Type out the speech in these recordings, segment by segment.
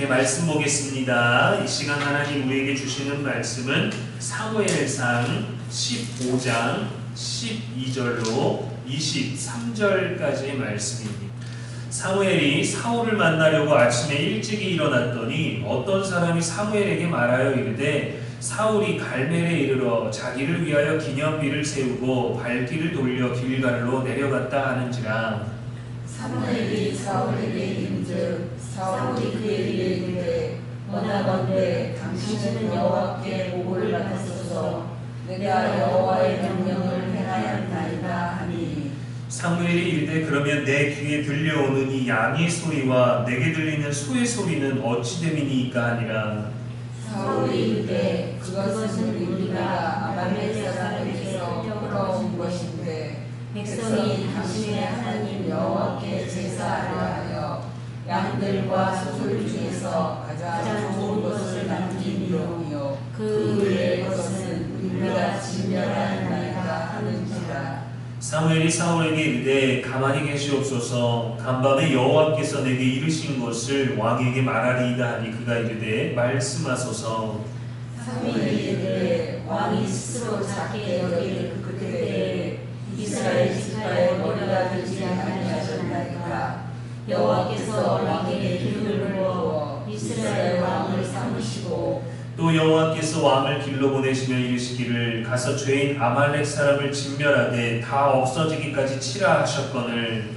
말씀 보겠습니다. 이 시간 하나님 우리에게 주시는 말씀은 사무엘상 15장 12절로 23절까지의 말씀입니다. 사무엘이 사울을 만나려고 아침에 일찍이 일어났더니 어떤 사람이 사무엘에게 말하여 이르되 사울이 갈멜에 이르러 자기를 위하여 기념비를 세우고 발길을 돌려 길갈로 내려갔다 하는지라. 사무엘이 사울에게 이른즉 사울이 그에게 이르되 원하건대 당신은 여호와께 보고를 받으소서 내가 여호와의 명령을 행하였나이다 하니. 사무엘이 이르되 그러면 내 귀에 들려오는 이 양의 소리와 내게 들리는 소의 소리는 어찌 됨이니까 하니라. 사울이 이르되 그것은 우리가 아말렉 사람에게서 끌어온 것인데 백성이 당신의 하나님 여호와께 제사하려 하여 양들과 소들 중에서 가장 좋은 것을 남긴 비용이요 그 외의 것은 우리가 진멸하였나이다 하는지라. 사무엘이 사울에게 이르되 가만히 계시옵소서 간밤에 여호와께서 내게 이르신 것을 왕에게 말하리이다 하니 그가 이르되 말씀하소서. 사무엘이 이르되 왕이 스스로 작게 여길 그때에 이스라엘 지파의 머리가 되지 아니하셨나이까. 여호와께서 왕에게 기름을 부어 이스라엘 왕을 삼으시고 또 여호와께서 왕을 길로 보내시며 이르시기를 가서 죄인 아말렉 사람을 진멸하되 다 없어지기까지 치라 하셨거늘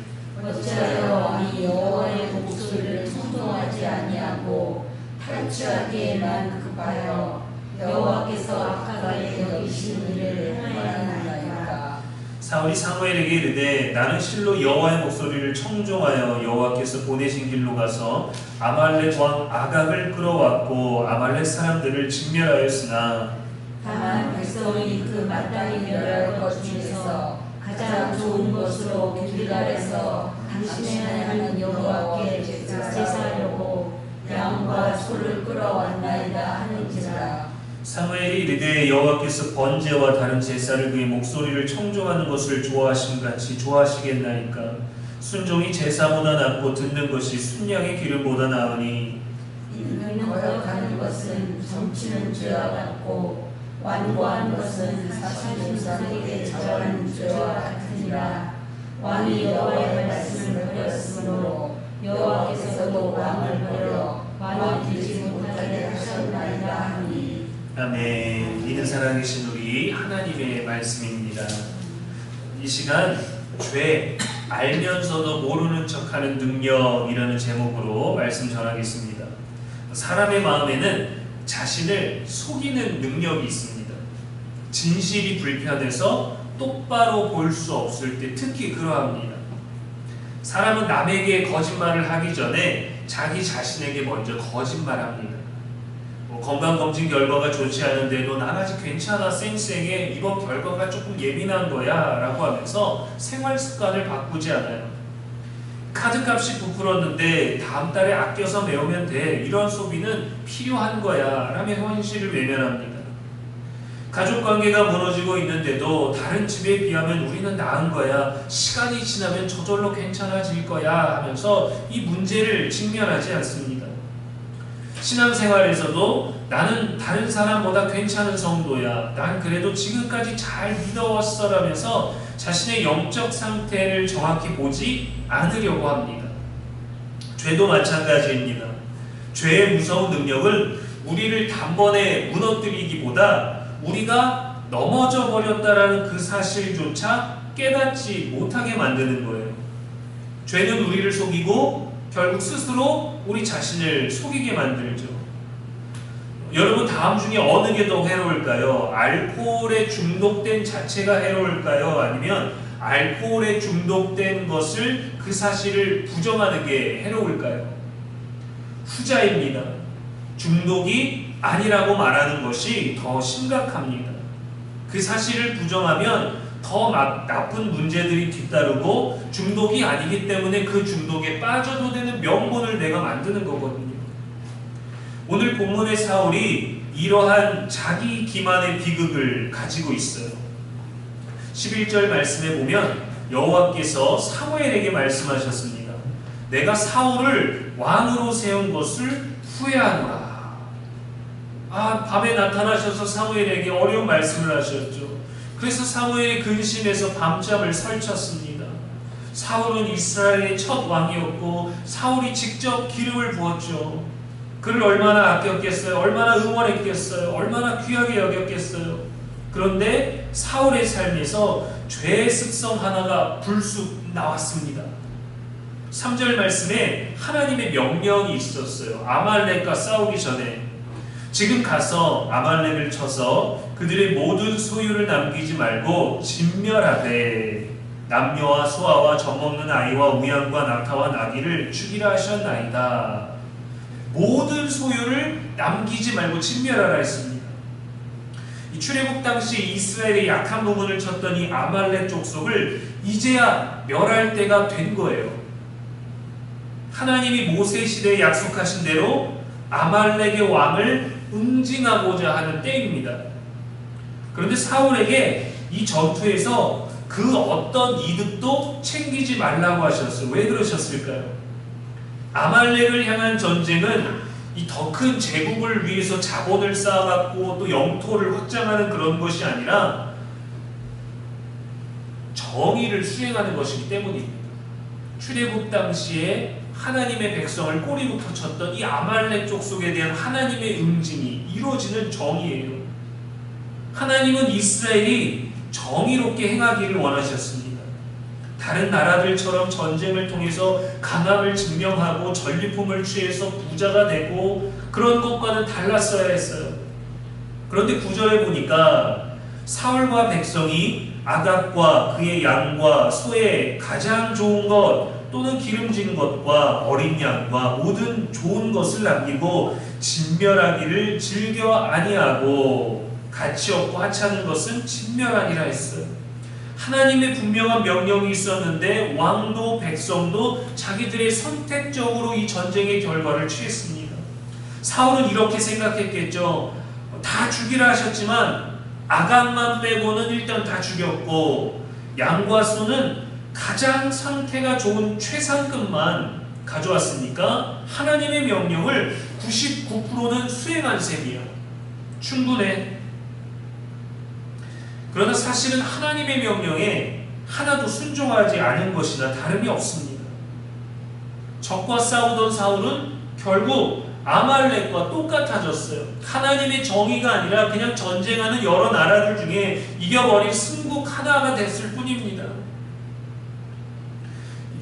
어찌하여 왕이 여호와의 목소리를 청종하지 아니하고 탈취하기에만 급하여 여호와께서 악하게 여기신 일을 행하였나이까. 사울이 사무엘에게 이르되 나는 실로 여호와의 목소리를 청종하여 여호와께서 보내신 길로 가서 아말렉 왕 아각을 끌어왔고 아말렉 사람들을 진멸하였으나 다만 백성이 그 마땅히 멸할 것 중에서 가장 좋은 것으로 길갈에서 당신의 하나님 여호와께 제사하려고 양과 소를 끌어왔나이다 하는지라. 사무엘이 이르되 여호와께서 번제와 다른 제사를 그의 목소리를 청종하는 것을 좋아하심같이 좋아하시겠나이까. 순종이 제사보다 낫고 듣는 것이 순양의 기름보다 나으니 이는 거역하는 것은 정치는 죄와 같고 완고한 것은 사실상에게 저한 죄와 같으니라. 왕이 여호와의 말씀을 버렸으므로 여호와께서도 왕을 버려 왕이 되지 못하게 하셨나이다 하니. 아멘. 믿는 살아계신 우리 하나님의 말씀입니다. 이 시간 죄 알면서도 모르는 척하는 능력이라는 제목으로 말씀 전하겠습니다. 사람의 마음에는 자신을 속이는 능력이 있습니다. 진실이 불편해서 똑바로 볼 수 없을 때 특히 그러합니다. 사람은 남에게 거짓말을 하기 전에 자기 자신에게 먼저 거짓말합니다. 건강검진 결과가 좋지 않은데도 난 아직 괜찮아 쌩쌩해 이번 결과가 조금 예민한 거야 라고 하면서 생활 습관을 바꾸지 않아요. 카드값이 부풀었는데 다음 달에 아껴서 메우면 돼 이런 소비는 필요한 거야 라며 현실을 외면합니다. 가족관계가 무너지고 있는데도 다른 집에 비하면 우리는 나은 거야 시간이 지나면 저절로 괜찮아질 거야 하면서 이 문제를 직면하지 않습니다. 신앙생활에서도 나는 다른 사람보다 괜찮은 성도야 난 그래도 지금까지 잘 믿어왔어 라면서 자신의 영적 상태를 정확히 보지 않으려고 합니다. 죄도 마찬가지입니다. 죄의 무서운 능력은 우리를 단번에 무너뜨리기보다 우리가 넘어져 버렸다라는 그 사실조차 깨닫지 못하게 만드는 거예요. 죄는 우리를 속이고 결국 스스로 우리 자신을 속이게 만들죠. 여러분 다음 중에 어느 게 더 해로울까요? 알코올에 중독된 자체가 해로울까요? 아니면 알코올에 중독된 것을 그 사실을 부정하는 게 해로울까요? 후자입니다. 중독이 아니라고 말하는 것이 더 심각합니다. 그 사실을 부정하면 더 나쁜 문제들이 뒤따르고 중독이 아니기 때문에 그 중독에 빠져도 되는 명분을 내가 만드는 거거든요. 오늘 본문의 사울이 이러한 자기 기만의 비극을 가지고 있어요. 11절 말씀에 보면 여호와께서 사무엘에게 말씀하셨습니다. 내가 사울을 왕으로 세운 것을 후회하노라. 밤에 나타나셔서 사무엘에게 어려운 말씀을 하셨죠. 그래서 사무엘이 근심해서 밤잠을 설쳤습니다. 사울은 이스라엘의 첫 왕이었고 사울이 직접 기름을 부었죠. 그를 얼마나 아꼈겠어요? 얼마나 응원했겠어요? 얼마나 귀하게 여겼겠어요? 그런데 사울의 삶에서 죄의 습성 하나가 불쑥 나왔습니다. 3절 말씀에 하나님의 명령이 있었어요. 아말렉과 싸우기 전에 지금 가서 아말렉을 쳐서 그들의 모든 소유를 남기지 말고 진멸하되 남녀와 소아와 젖먹는 아이와 우양과 낙타와 나귀를 죽이라 하셨나이다. 모든 소유를 남기지 말고 진멸하라 했습니다. 이 출애굽 당시 이스라엘의 약한 부분을 쳤던 이 아말렉 족속을 이제야 멸할 때가 된 거예요. 하나님이 모세 시대에 약속하신 대로 아말렉의 왕을 응징하고자 하는 때입니다. 그런데 사울에게 이 전투에서 그 어떤 이득도 챙기지 말라고 하셨어요. 왜 그러셨을까요? 아말렉을 향한 전쟁은 이 더 큰 제국을 위해서 자본을 쌓아갖고 또 영토를 확장하는 그런 것이 아니라 정의를 수행하는 것이기 때문입니다. 출애굽 당시에 하나님의 백성을 꼬리부터 쳤던 이 아말렉 족속에 대한 하나님의 응징이 이루어지는 정의예요. 하나님은 이스라엘이 정의롭게 행하기를 원하셨습니다. 다른 나라들처럼 전쟁을 통해서 강함을 증명하고 전리품을 취해서 부자가 되고 그런 것과는 달랐어야 했어요. 그런데 9절에 보니까 사울과 백성이 아각과 그의 양과 소의 가장 좋은 것 또는 기름진 것과 어린 양과 모든 좋은 것을 남기고 진멸하기를 즐겨 아니하고 가치 없고 하찮은 것은 진멸하니라 했어요. 하나님의 분명한 명령이 있었는데 왕도 백성도 자기들의 선택적으로 이 전쟁의 결과를 취했습니다. 사울은 이렇게 생각했겠죠. 다 죽이라 하셨지만 아각만 빼고는 일단 다 죽였고 양과 소는 가장 상태가 좋은 최상급만 가져왔으니까 하나님의 명령을 99%는 수행한 셈이야. 충분해. 그러나 사실은 하나님의 명령에 하나도 순종하지 않은 것이나 다름이 없습니다. 적과 싸우던 사울은 결국 아말렉과 똑같아졌어요. 하나님의 정의가 아니라 그냥 전쟁하는 여러 나라들 중에 이겨버린 승국 하나가 됐을 뿐입니다.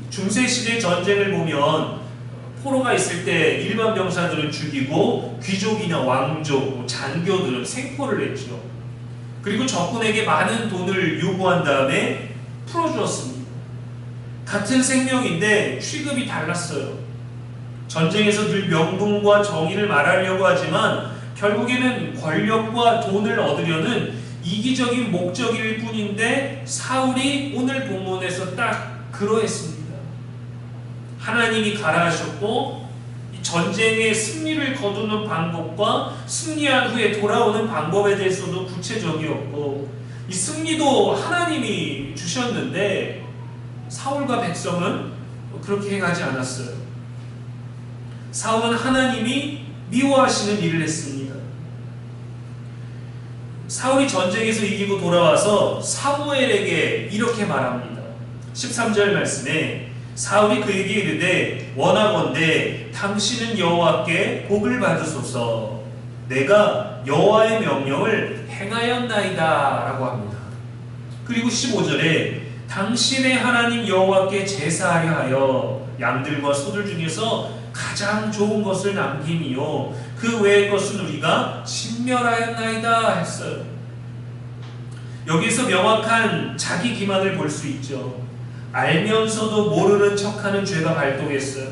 중세시대 전쟁을 보면 포로가 있을 때 일반 병사들은 죽이고 귀족이나 왕족, 장교들은 생포를 했죠. 그리고 적군에게 많은 돈을 요구한 다음에 풀어주었습니다. 같은 생명인데 취급이 달랐어요. 전쟁에서 늘 명분과 정의를 말하려고 하지만 결국에는 권력과 돈을 얻으려는 이기적인 목적일 뿐인데 사울이 오늘 본문에서 딱 그러했습니다. 하나님이 가라 하셨고 전쟁의 승리를 거두는 방법과 승리한 후에 돌아오는 방법에 대해서도 구체적이었고 이 승리도 하나님이 주셨는데 사울과 백성은 그렇게 행하지 않았어요. 사울은 하나님이 미워하시는 일을 했습니다. 사울이 전쟁에서 이기고 돌아와서 사무엘에게 이렇게 말합니다. 13절 말씀에 사울이 그에게 이르되 원하건대 당신은 여호와께 복을 받으소서 내가 여호와의 명령을 행하였나이다 라고 합니다. 그리고 15절에 당신의 하나님 여호와께 제사하려 하여 양들과 소들 중에서 가장 좋은 것을 남김이요 그 외의 것은 우리가 진멸하였나이다 했어요. 여기서 명확한 자기 기만을 볼 수 있죠. 알면서도 모르는 척하는 죄가 발동했어요.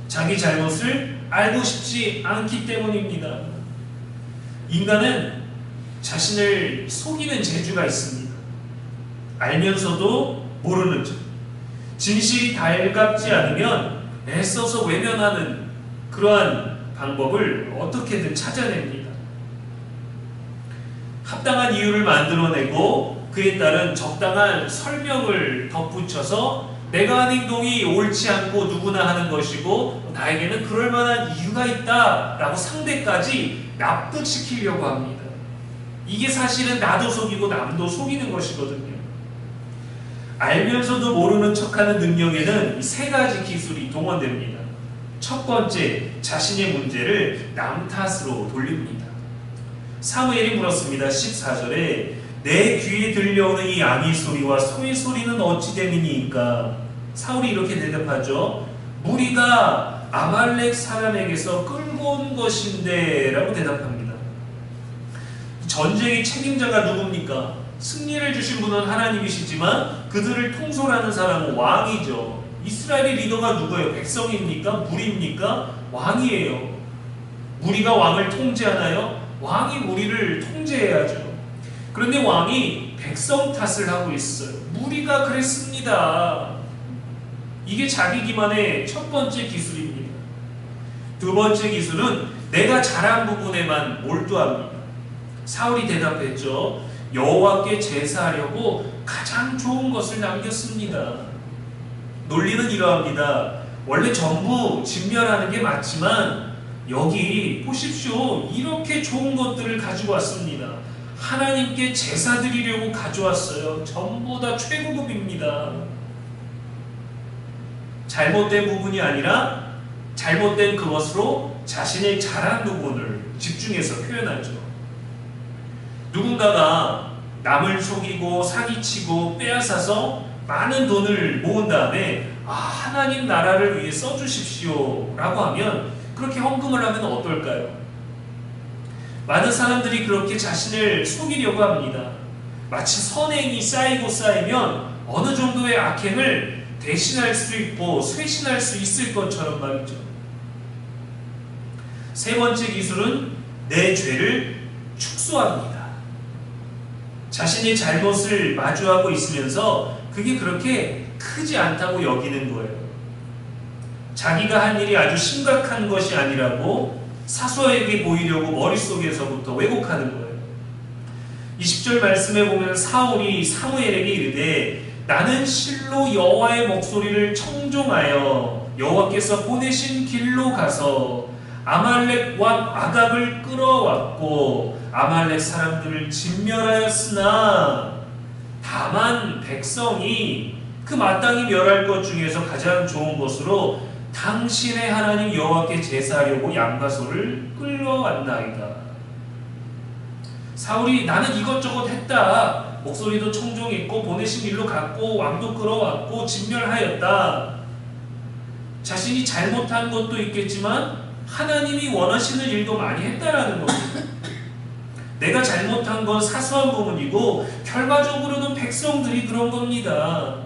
자기 잘못을 알고 싶지 않기 때문입니다. 인간은 자신을 속이는 재주가 있습니다. 알면서도 모르는 척. 진실이 달갑지 않으면 애써서 외면하는 그러한 방법을 어떻게든 찾아냅니다. 합당한 이유를 만들어내고 그에 따른 적당한 설명을 덧붙여서 내가 하는 행동이 옳지 않고 누구나 하는 것이고 나에게는 그럴 만한 이유가 있다라고 상대까지 납득시키려고 합니다. 이게 사실은 나도 속이고 남도 속이는 것이거든요. 알면서도 모르는 척하는 능력에는 이 세 가지 기술이 동원됩니다. 첫 번째, 자신의 문제를 남 탓으로 돌립니다. 사무엘이 물었습니다. 14절에 내 귀에 들려오는 이 양의 소리와 소의 소리는 어찌 됨이니까? 사울이 이렇게 대답하죠. 무리가 아말렉 사람에게서 끌고 온 것인데 라고 대답합니다. 전쟁의 책임자가 누굽니까? 승리를 주신 분은 하나님이시지만 그들을 통솔하는 사람은 왕이죠. 이스라엘의 리더가 누구예요? 백성입니까? 무리입니까? 왕이에요. 무리가 왕을 통제하나요? 왕이 무리를 통제해야죠. 그런데 왕이 백성 탓을 하고 있어요. 무리가 그랬습니다. 이게 자기 기만의 첫 번째 기술입니다. 두 번째 기술은 내가 잘한 부분에만 몰두합니다. 사울이 대답했죠. 여호와께 제사하려고 가장 좋은 것을 남겼습니다. 논리는 이러합니다. 원래 전부 진멸하는 게 맞지만 여기 보십시오. 이렇게 좋은 것들을 가지고 왔습니다. 하나님께 제사 드리려고 가져왔어요. 전부 다 최고급입니다. 잘못된 부분이 아니라 잘못된 그것으로 자신의 잘한 부분을 집중해서 표현하죠. 누군가가 남을 속이고 사기치고 빼앗아서 많은 돈을 모은 다음에 하나님 나라를 위해 써주십시오 라고 하면 그렇게 헌금을 하면 어떨까요? 많은 사람들이 그렇게 자신을 속이려고 합니다. 마치 선행이 쌓이고 쌓이면 어느 정도의 악행을 대신할 수 있고 쇄신할 수 있을 것처럼 말이죠. 세 번째 기술은 내 죄를 축소합니다. 자신의 잘못을 마주하고 있으면서 그게 그렇게 크지 않다고 여기는 거예요. 자기가 한 일이 아주 심각한 것이 아니라고 사소하게 보이려고 머릿속에서부터 왜곡하는 거예요. 20절 말씀에 보면 사울이 사무엘에게 이르되 나는 실로 여호와의 목소리를 청종하여 여호와께서 보내신 길로 가서 아말렉 왕 아갑을 끌어왔고 아말렉 사람들을 진멸하였으나 다만 백성이 그 마땅히 멸할 것 중에서 가장 좋은 것으로 당신의 하나님 여호와께 제사하려고 양과 소를 끌어왔나이다. 사울이 나는 이것저것 했다. 목소리도 청종했고 보내신 길로 갔고 왕도 끌어왔고 진멸하였다. 자신이 잘못한 것도 있겠지만 하나님이 원하시는 일도 많이 했다라는 겁니다. 내가 잘못한 건 사소한 부분이고 결과적으로는 백성들이 그런 겁니다.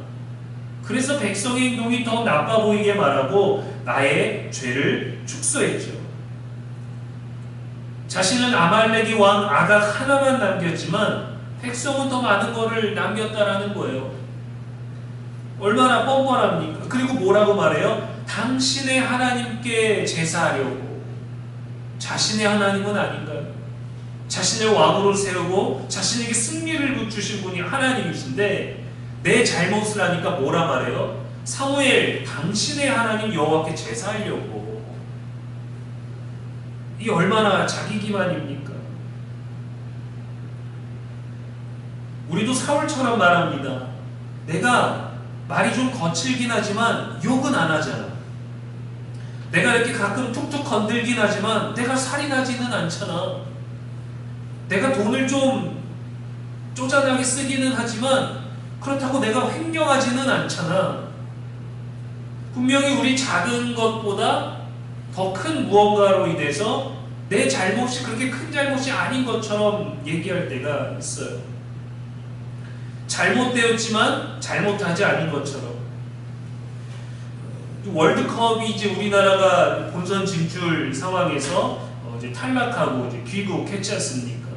그래서 백성의 행동이 더 나빠 보이게 말하고 나의 죄를 축소했죠. 자신은 아말렉의 왕 아각 하나만 남겼지만 백성은 더 많은 것을 남겼다라는 거예요. 얼마나 뻔뻔합니까? 그리고 뭐라고 말해요? 당신의 하나님께 제사하려고. 자신의 하나님은 아닌가요? 자신의 왕으로 세우고 자신에게 승리를 주신 분이 하나님이신데 내 잘못을 하니까 뭐라 말해요? 사무엘, 당신의 하나님 여호와께 제사하려고. 이 얼마나 자기 기만입니까? 우리도 사울처럼 말합니다. 내가 말이 좀 거칠긴 하지만 욕은 안 하잖아. 내가 이렇게 가끔 툭툭 건들긴 하지만 내가 살이 나지는 않잖아. 내가 돈을 좀 쪼잔하게 쓰기는 하지만 그렇다고 내가 횡령하지는 않잖아. 분명히 우리 작은 것보다 더 큰 무언가로 인해서 내 잘못이 그렇게 큰 잘못이 아닌 것처럼 얘기할 때가 있어요. 잘못되었지만 잘못하지 않은 것처럼. 월드컵이 이제 우리나라가 본선 진출 상황에서 이제 탈락하고 이제 귀국했지 않습니까?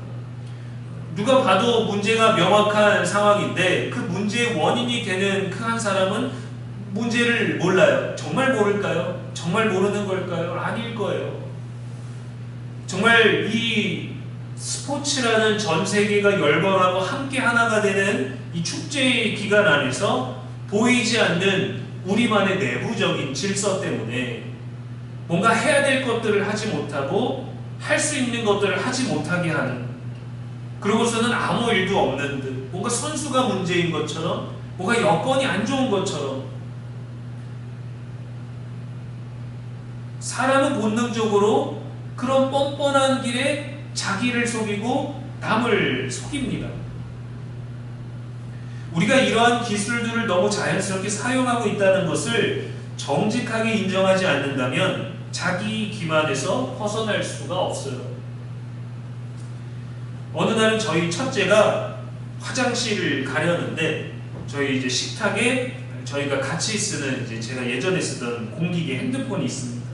누가 봐도 문제가 명확한 상황인데 그 문제의 원인이 되는 그 한 사람은 문제를 몰라요. 정말 모를까요? 정말 모르는 걸까요? 아닐 거예요. 정말 이 스포츠라는 전 세계가 열광하고 함께 하나가 되는 이 축제의 기간 안에서 보이지 않는 우리만의 내부적인 질서 때문에 뭔가 해야 될 것들을 하지 못하고 할 수 있는 것들을 하지 못하게 하는, 그러고서는 아무 일도 없는 듯, 뭔가 선수가 문제인 것처럼, 뭔가 여건이 안 좋은 것처럼, 사람은 본능적으로 그런 뻔뻔한 길에 자기를 속이고 남을 속입니다. 우리가 이러한 기술들을 너무 자연스럽게 사용하고 있다는 것을 정직하게 인정하지 않는다면 자기 기만에서 벗어날 수가 없어요. 어느 날은 저희 첫째가 화장실을 가려는데, 저희 이제 식탁에 저희가 같이 쓰는, 이제 제가 예전에 쓰던 공기계 핸드폰이 있습니다.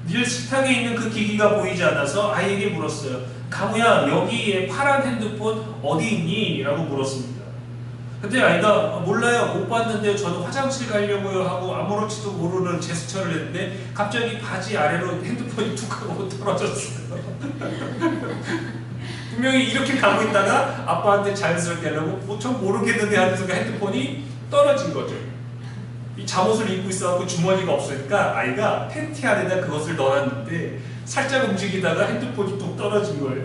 늘 식탁에 있는 그 기기가 보이지 않아서 아이에게 물었어요. 강우야, 여기에 파란 핸드폰 어디 있니? 라고 물었습니다. 근데 아이가 몰라요, 못 봤는데요, 저는 화장실 가려고요 하고 아무렇지도 모르는 제스처를 했는데 갑자기 바지 아래로 핸드폰이 툭 하고 떨어졌어요. 분명히 이렇게 가고 있다가 아빠한테 자연스럽게 하려고 뭐 전 모르겠는데 하는 순간 핸드폰이 떨어진 거죠. 이 잠옷을 입고 있어갖고 주머니가 없으니까 아이가 팬티 안에다 그것을 넣어놨는데 살짝 움직이다가 핸드폰이 뚝 떨어진 거예요.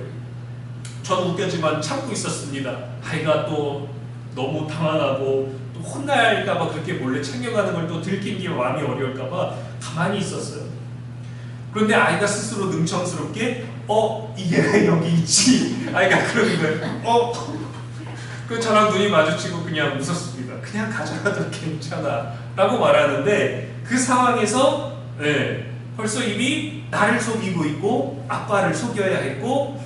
저는 웃겼지만 참고 있었습니다. 아이가 또 너무 당황하고 또 혼날까봐 그렇게 몰래 챙겨가는 걸 또 들킨 게 마음이 어려울까봐 가만히 있었어요. 그런데 아이가 스스로 능청스럽게 이게 왜 여기 있지? 아이가 그러는 거예요. 그 저랑 눈이 마주치고 그냥 웃었습니다. 그냥 가져가도 괜찮아 라고 말하는데, 그 상황에서 벌써 이미 나를 속이고 있고 아빠를 속여야 했고,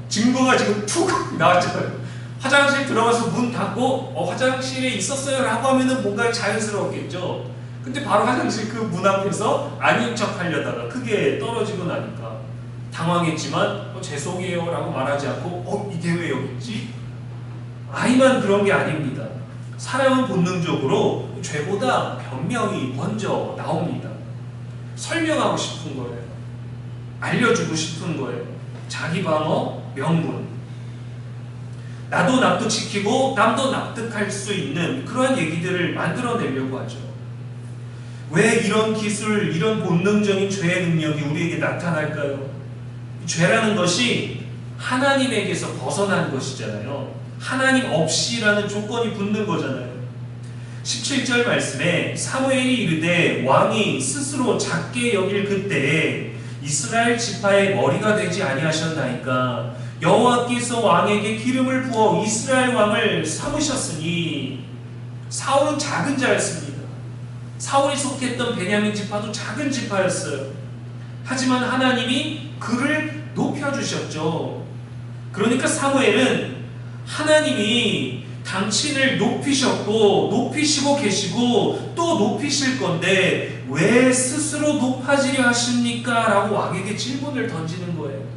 증거가 지금 툭 나왔잖아요. 화장실 들어가서 문 닫고 화장실에 있었어요 라고 하면은 뭔가 자연스러웠겠죠. 근데 바로 화장실 그 문 앞에서 아닌 척 하려다가 크게 떨어지고 나니까 당황했지만 죄송해요 라고 말하지 않고 이게 왜 여기 있지? 아이만 그런 게 아닙니다. 사람은 본능적으로 죄보다 변명이 먼저 나옵니다. 설명하고 싶은 거예요. 알려주고 싶은 거예요. 자기 방어, 명분. 나도 납득시키고 남도 납득할 수 있는 그러한 얘기들을 만들어내려고 하죠. 왜 이런 기술, 이런 본능적인 죄의 능력이 우리에게 나타날까요? 죄라는 것이 하나님에게서 벗어난 것이잖아요. 하나님 없이라는 조건이 붙는 거잖아요. 17절 말씀에 사무엘이 이르되 왕이 스스로 작게 여길 그때에 이스라엘 지파의 머리가 되지 아니하셨나이까. 여호와께서 왕에게 기름을 부어 이스라엘 왕을 삼으셨으니. 사울은 작은 자였습니다. 사울이 속했던 베냐민 지파도 작은 지파였어요. 하지만 하나님이 그를 높여주셨죠. 그러니까 사무엘은 하나님이 당신을 높이셨고 높이시고 계시고 또 높이실 건데 왜 스스로 높아지려 하십니까? 라고 왕에게 질문을 던지는 거예요.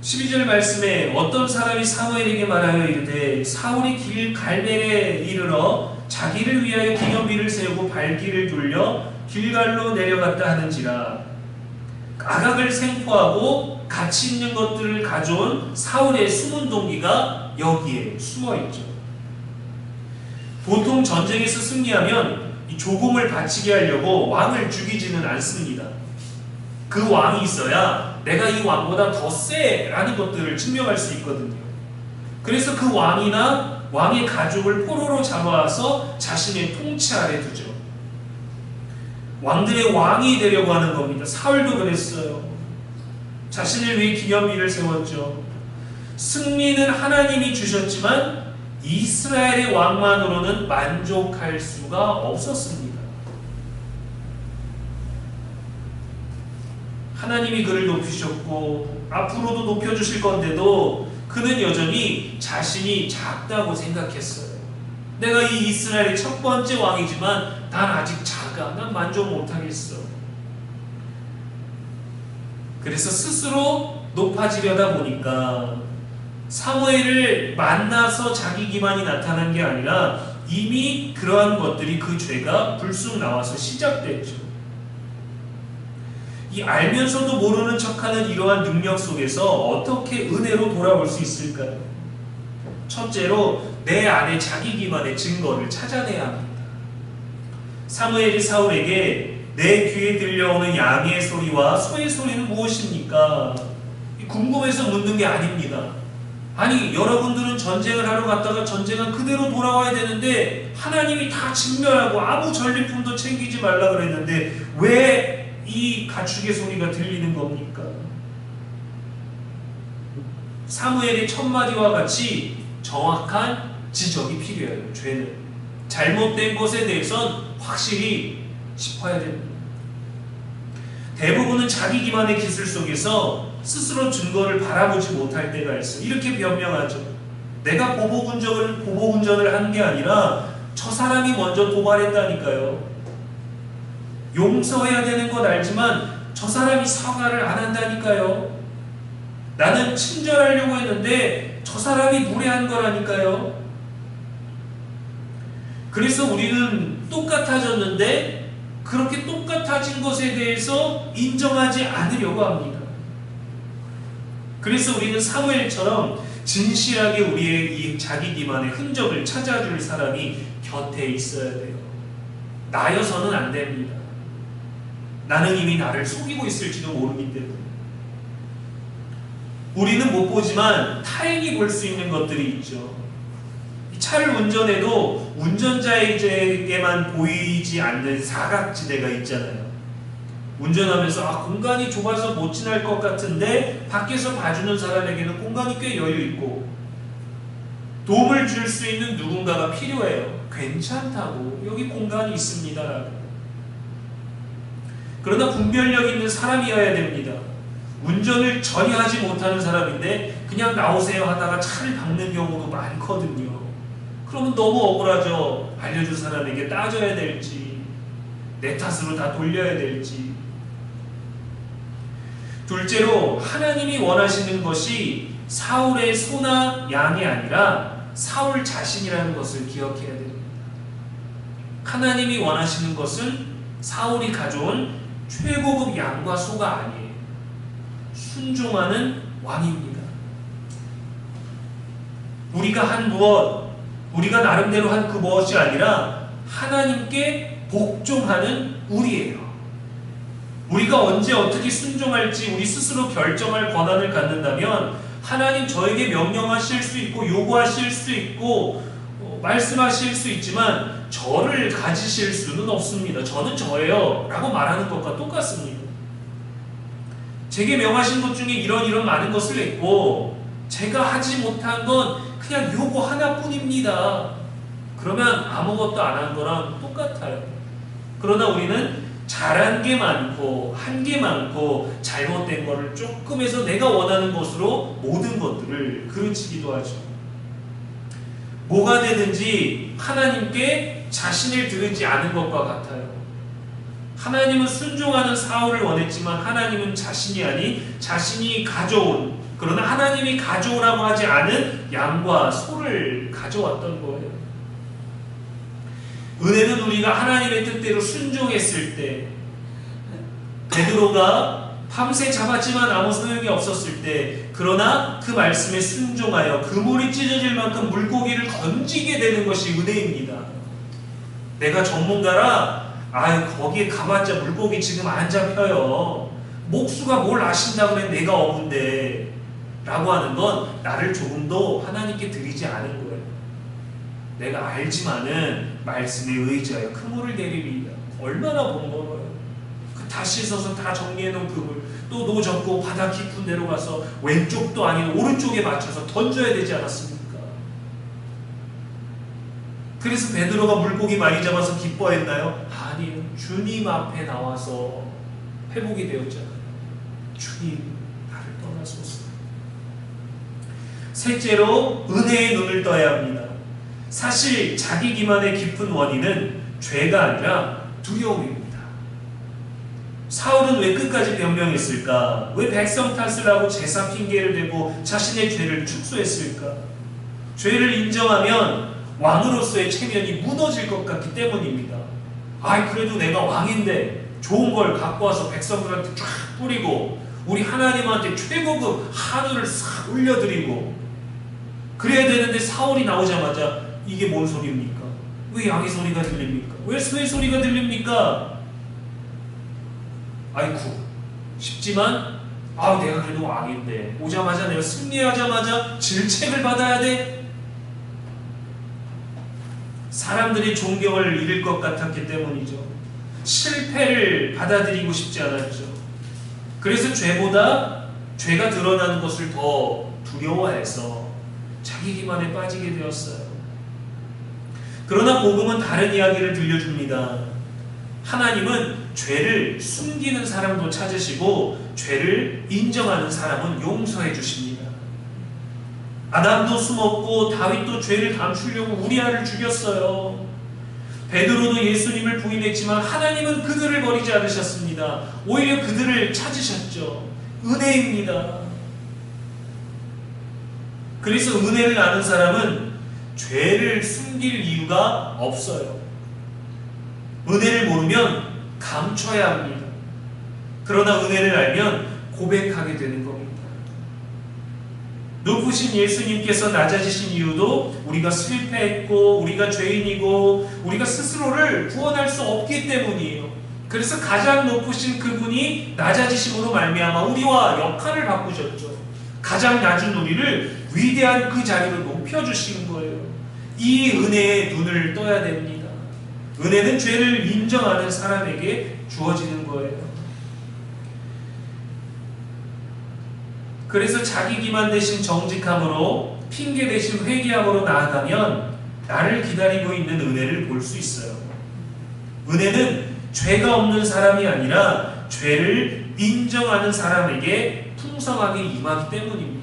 12절 말씀에 어떤 사람이 사무엘에게 말하여 이르되 사울이 길 갈멜에 이르러 자기를 위하여 기념비를 세우고 발길을 돌려 길갈로 내려갔다 하는지라. 아각을 생포하고 가치 있는 것들을 가져온 사울의 숨은 동기가 여기에 숨어있죠. 보통 전쟁에서 승리하면 이 조공을 바치게 하려고 왕을 죽이지는 않습니다. 그 왕이 있어야 내가 이 왕보다 더 세라는 것들을 증명할 수 있거든요. 그래서 그 왕이나 왕의 가족을 포로로 잡아와서 자신의 통치 아래 두죠. 왕들의 왕이 되려고 하는 겁니다. 사울도 그랬어요. 자신을 위해 기념비를 세웠죠. 승리는 하나님이 주셨지만 이스라엘의 왕만으로는 만족할 수가 없었습니다. 하나님이 그를 높이셨고 앞으로도 높여주실 건데도 그는 여전히 자신이 작다고 생각했어요. 내가 이 이스라엘의 첫 번째 왕이지만 난 아직 작아. 난 만족 못하겠어. 그래서 스스로 높아지려다 보니까 사무엘을 만나서 자기 기만이 나타난 게 아니라 이미 그러한 것들이 그 죄가 불쑥 나와서 시작됐죠. 이 알면서도 모르는 척하는 이러한 능력 속에서 어떻게 은혜로 돌아올 수 있을까요? 첫째로 내 안에 자기 기만의 증거를 찾아내야 합니다. 사무엘이 사울에게 내 귀에 들려오는 양의 소리와 소의 소리는 무엇입니까? 궁금해서 묻는 게 아닙니다. 아니, 여러분들은 전쟁을 하러 갔다가 전쟁은 그대로 돌아와야 되는데 하나님이 다 직면하고 아무 전리품도 챙기지 말라 그랬는데 왜 이 가축의 소리가 들리는 겁니까? 사무엘의 첫마디와 같이 정확한 지적이 필요해요. 죄는 잘못된 것에 대해선 확실히 짚어야 됩니다. 대부분은 자기 기만의 기술 속에서 스스로 증거를 바라보지 못할 때가 있어요. 이렇게 변명하죠. 내가 보복운전을 한 게 아니라 저 사람이 먼저 도발했다니까요. 용서해야 되는 건 알지만 저 사람이 사과를 안 한다니까요. 나는 친절하려고 했는데 저 사람이 무례한 거라니까요. 그래서 우리는 똑같아졌는데 그렇게 똑같아진 것에 대해서 인정하지 않으려고 합니다. 그래서 우리는 사무엘처럼 진실하게 우리의 이 자기 기만의 흔적을 찾아줄 사람이 곁에 있어야 돼요. 나여서는 안 됩니다. 나는 이미 나를 속이고 있을지도 모르기 때문에. 우리는 못 보지만 타인이 볼 수 있는 것들이 있죠. 차를 운전해도 운전자에게만 보이지 않는 사각지대가 있잖아요. 운전하면서 공간이 좁아서 못 지날 것 같은데 밖에서 봐주는 사람에게는 공간이 꽤 여유 있고 도움을 줄 수 있는 누군가가 필요해요. 괜찮다고, 여기 공간이 있습니다라고. 그러나 분별력 있는 사람이어야 됩니다. 운전을 전혀 하지 못하는 사람인데 그냥 나오세요 하다가 차를 박는 경우도 많거든요. 그러면 너무 억울하죠. 알려준 사람에게 따져야 될지 내 탓으로 다 돌려야 될지. 둘째로 하나님이 원하시는 것이 사울의 소나 양이 아니라 사울 자신이라는 것을 기억해야 됩니다. 하나님이 원하시는 것은 사울이 가져온 최고급 양과 소가 아니에요. 순종하는 왕입니다. 우리가 한 무엇, 우리가 나름대로 한 그 무엇이 아니라 하나님께 복종하는 우리예요. 우리가 언제 어떻게 순종할지 우리 스스로 결정할 권한을 갖는다면 하나님 저에게 명령하실 수 있고 요구하실 수 있고 말씀하실 수 있지만 저를 가지실 수는 없습니다. 저는 저예요 라고 말하는 것과 똑같습니다. 제게 명하신 것 중에 이런 많은 것을 했고 제가 하지 못한 건 그냥 요거 하나뿐입니다. 그러면 아무것도 안 한 거랑 똑같아요. 그러나 우리는 잘한 게 많고 한 게 많고 잘못된 거를 조금 해서 내가 원하는 것으로 모든 것들을 그르치기도 하죠. 뭐가 되든지 하나님께 자신을 드리지 않은 것과 같아요. 하나님은 순종하는 사울을 원했지만 하나님은 자신이 아닌 자신이 가져온, 그러나 하나님이 가져오라고 하지 않은 양과 소를 가져왔던 거예요. 은혜는 우리가 하나님의 뜻대로 순종했을 때, 베드로가 밤새 잡았지만 아무 소용이 없었을 때, 그러나 그 말씀에 순종하여 그물이 찢어질 만큼 물고기를 건지게 되는 것이 은혜입니다. 내가 전문가라, 거기에 가봤자 물고기 지금 안 잡혀요. 목수가 뭘 아신다고 해 내가 어문데 라고 하는 건 나를 조금도 하나님께 드리지 않은 거예요. 내가 알지만은 말씀에 의지하여 그물을 내리리이다. 얼마나 번거로워요. 다 씻어서 다 정리해놓은 그물 또 노 접고 바다 깊은 데로 가서 왼쪽도 아닌 오른쪽에 맞춰서 던져야 되지 않았습니까? 그래서 베드로가 물고기 많이 잡아서 기뻐했나요? 아니, 주님 앞에 나와서 회복이 되었잖아요. 주님, 나를 떠나소서. 셋째로 은혜의 눈을 떠야 합니다. 사실 자기 기만의 깊은 원인은 죄가 아니라 두려움입니다. 사울은 왜 끝까지 변명했을까? 왜 백성 탓을 하고 제사 핑계를 대고 자신의 죄를 축소했을까? 죄를 인정하면 왕으로서의 체면이 무너질 것 같기 때문입니다. 그래도 내가 왕인데 좋은 걸 갖고 와서 백성들한테 쫙 뿌리고 우리 하나님한테 최고급 한우를 싹 올려드리고 그래야 되는데 사울이 나오자마자 이게 뭔 소리입니까? 왜 양의 소리가 들립니까? 왜 새 소리가 들립니까? 아이쿠 싶지만 내가 그래도 왕인데 오자마자 내가 승리하자마자 질책을 받아야 돼? 사람들이 존경을 잃을 것 같았기 때문이죠. 실패를 받아들이고 싶지 않았죠. 그래서 죄가 드러나는 것을 더 두려워해서 자기 기만에 빠지게 되었어요. 그러나 복음은 다른 이야기를 들려줍니다. 하나님은 죄를 숨기는 사람도 찾으시고 죄를 인정하는 사람은 용서해 주십니다. 아담도 숨었고 다윗도 죄를 감추려고 우리아를 죽였어요. 베드로도 예수님을 부인했지만 하나님은 그들을 버리지 않으셨습니다. 오히려 그들을 찾으셨죠. 은혜입니다. 그래서 은혜를 아는 사람은 죄를 숨길 이유가 없어요. 은혜를 모르면 감춰야 합니다. 그러나 은혜를 알면 고백하게 되는 겁니다. 높으신 예수님께서 낮아지신 이유도 우리가 실패했고 우리가 죄인이고 우리가 스스로를 구원할 수 없기 때문이에요. 그래서 가장 높으신 그분이 낮아지심으로 말미암아 우리와 역할을 바꾸셨죠. 가장 낮은 우리를 위대한 그 자리로 높여주신 거예요. 이 은혜에 눈을 떠야 됩니다. 은혜는 죄를 인정하는 사람에게 주어지는 거예요. 그래서 자기 기만 대신 정직함으로 핑계 대신 회개함으로 나아가면 나를 기다리고 있는 은혜를 볼 수 있어요. 은혜는 죄가 없는 사람이 아니라 죄를 인정하는 사람에게 풍성하게 임하기 때문입니다.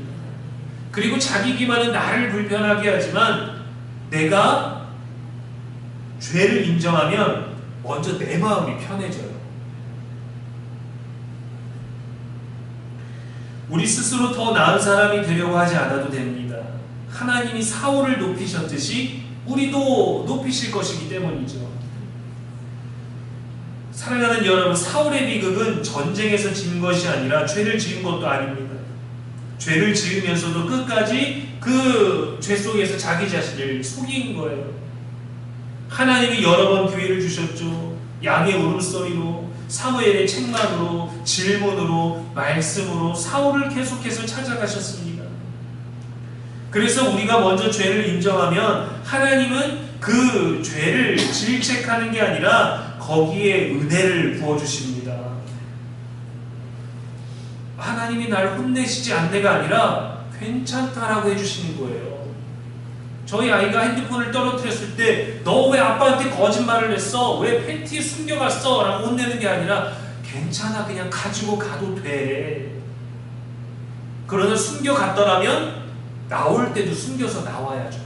그리고 자기 기만은 나를 불편하게 하지만 내가 죄를 인정하면 먼저 내 마음이 편해져요. 우리 스스로 더 나은 사람이 되려고 하지 않아도 됩니다. 하나님이 사울을 높이셨듯이 우리도 높이실 것이기 때문이죠. 사랑하는 여러분, 사울의 비극은 전쟁에서 진 것이 아니라 죄를 지은 것도 아닙니다. 죄를 지으면서도 끝까지 그 죄 속에서 자기 자신을 속인 거예요. 하나님이 여러 번 기회를 주셨죠. 양의 울음소리로, 사무엘의 책망으로, 질문으로, 말씀으로 사울을 계속해서 찾아가셨습니다. 그래서 우리가 먼저 죄를 인정하면 하나님은 그 죄를 질책하는 게 아니라 거기에 은혜를 부어주십니다. 하나님이 날 혼내시지 않네가 아니라 괜찮다라고 해주시는 거예요. 저희 아이가 핸드폰을 떨어뜨렸을 때 너 왜 아빠한테 거짓말을 했어? 왜 팬티에 숨겨갔어? 라고 혼내는 게 아니라 괜찮아, 그냥 가지고 가도 돼. 그러나 숨겨갔더라면 나올 때도 숨겨서 나와야죠.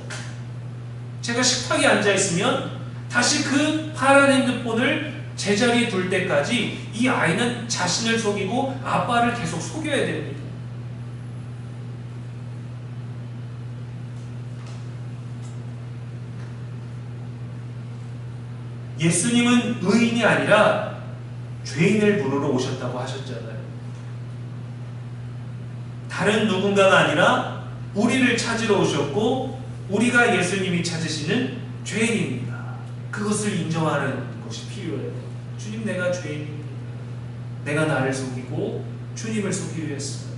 제가 식탁에 앉아있으면 다시 그 파란 핸드폰을 제자리에 둘 때까지 이 아이는 자신을 속이고 아빠를 계속 속여야 됩니다. 예수님은 의인이 아니라 죄인을 부르러 오셨다고 하셨잖아요. 다른 누군가가 아니라 우리를 찾으러 오셨고 우리가 예수님이 찾으시는 죄인입니다. 그것을 인정하는 것이 필요해요. 주님, 내가 죄인입니다. 내가 나를 속이고 주님을 속이려 했어요.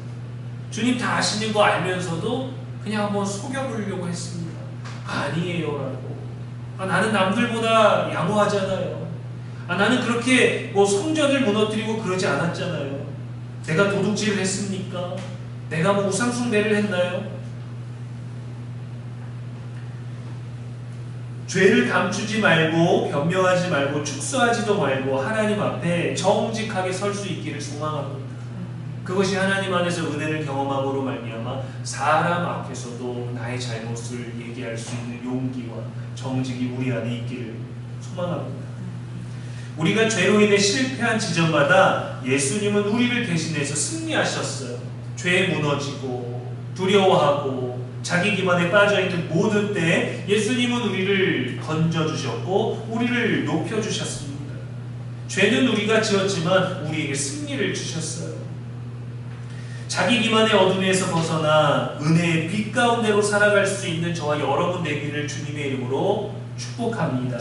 주님 다 아시는 거 알면서도 그냥 한번 속여보려고 했습니다. 아니에요 라고. 나는 남들보다 양호하잖아요. 나는 그렇게 성전을 무너뜨리고 그러지 않았잖아요. 내가 도둑질을 했습니까? 내가 우상숭배를 했나요? 죄를 감추지 말고 변명하지 말고 축소하지도 말고 하나님 앞에 정직하게 설 수 있기를 소망합니다. 그것이 하나님 안에서 은혜를 경험함으로 말미암아 사람 앞에서도 나의 잘못을 얘기할 수 있는 용기와 정직이 우리 안에 있기를 소망합니다. 우리가 죄로 인해 실패한 지점마다 예수님은 우리를 대신해서 승리하셨어요. 죄에 무너지고 두려워하고 자기 기만에 빠져있는 모든 때에 예수님은 우리를 건져주셨고 우리를 높여주셨습니다. 죄는 우리가 지었지만 우리에게 승리를 주셨어요. 자기 기만의 어둠에서 벗어나 은혜의 빛 가운데로 살아갈 수 있는 저와 여러분 되기를 주님의 이름으로 축복합니다.